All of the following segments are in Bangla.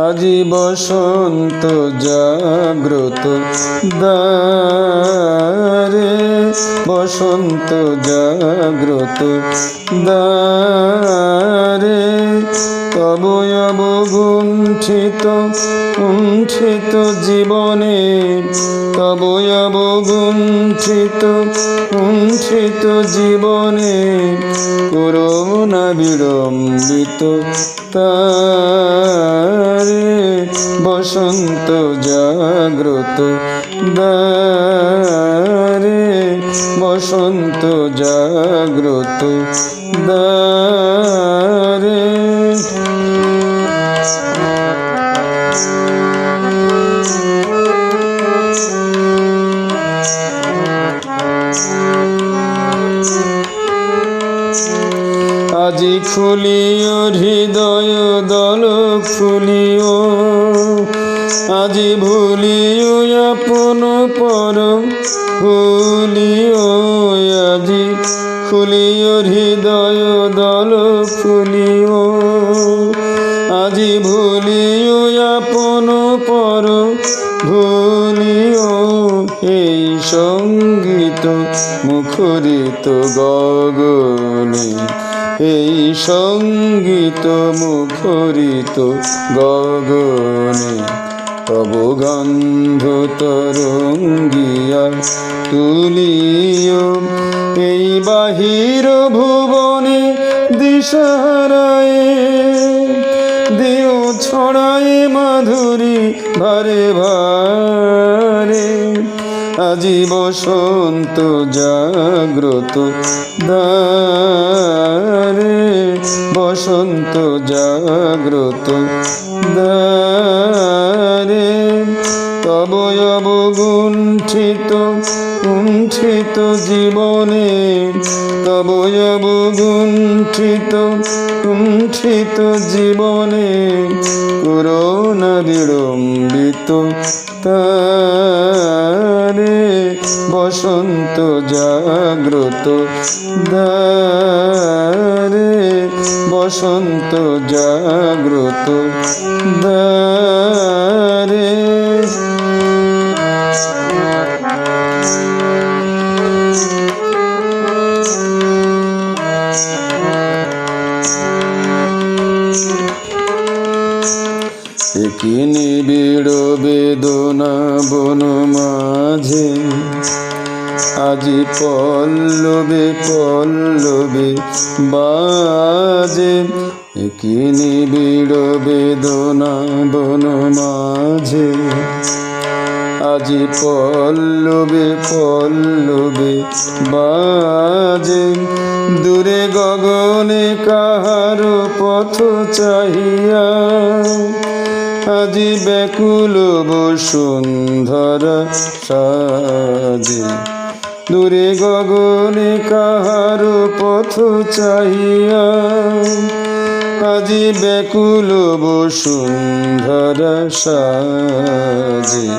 আজি বসন্ত জাগ্রত দ্বারে, বসন্ত জাগ্রত দ্বারে, তব অবগুণ্ঠিত কুণ্ঠিত জীবনে, তব অবগুণ্ঠিত কুণ্ঠিত জীবনে করুণা বিড়ম্বিত তারে, বসন্ত জাগ্রত দ্বারে, বসন্ত জাগ্রত দ্বারে। আজি খুলিও হৃদয় দল খুলিও, আজি ভুলিও আপন পর ভুলিও, আজি খুলিও হৃদয় দল খুলিও, আজি ভুলিও আপন পর ভুলিও, এই সঙ্গীত মুখরিত গগনে, এই সঙ্গীত মুখরিত গগনে, তব গন্ধ তরঙ্গিয়া তুলিও, এই বাহির ভুবনে দিশাহারায় দিও ছড়ায় মাধুরী ভারে ভারে, আজি বসন্ত জাগ্রত দ্বারে, বসন্ত জাগ্রত দ্বারে, তব অবগুণ্ঠিত কুণ্ঠিত জীবনে, তব অবগুণ্ঠিত কুণ্ঠিত জীবনে করুণা বিড়ম্বিত তারে, বসন্ত জাগ্রত দ্বারে, বসন্ত জাগ্রত দ্বারে। কি নিবিড় বেদনা বন মাঝে, আজি পল্লবে পল্লবে বাজে, কি নিবিড় বেদনা বন মাঝে, আজি পল্লবে পল্লবে বাজে, দূরে গগনে কাহার পথ চাহিয়া, আজি ব্যাকুল বসুন্ধরা সাজে, দূরে গগনে কাহার পথ চাহিয়া, আজি ব্যাকুল বসুন্ধরা সাজে,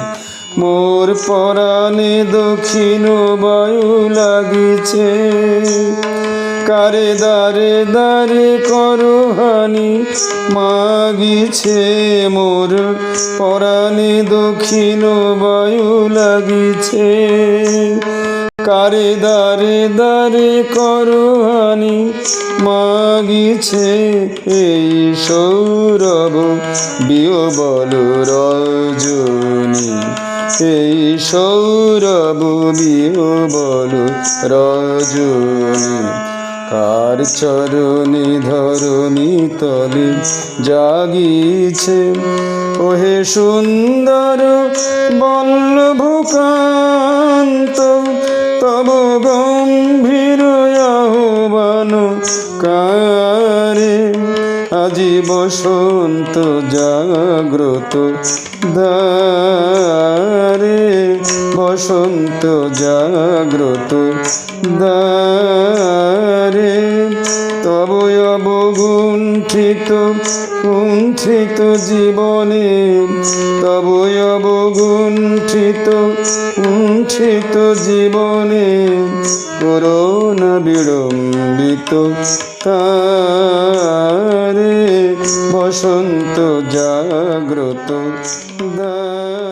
মোর পরাণে দক্ষিণ বায়ু লাগিছে, কারে দারে দারে করহানি মাগিছে, মোর পরাণে দক্ষিণ বায়ু লাগিছে, কারে দারে দারে করহানি মাগিছে, এই সৌরভ বিহবল রজনী, এই সৌরভ বিহবল রজনী, কার চরণে ধরণী তলে জাগিছে, ওহে সুন্দর বল্লভকান্ত, তব গম্ভীর আহ্বান কারে, আজি বসন্ত জাগ্রত দ্বারে, বসন্ত জাগ্রত দ্বারে, তব অবগুণ্ঠিত কুণ্ঠিত জীবনে, তব অবগুণ্ঠিত কুণ্ঠিত জীবনে করুণা বিড়ম্বিত তারে, বসন্ত জাগ্রত দ্বার।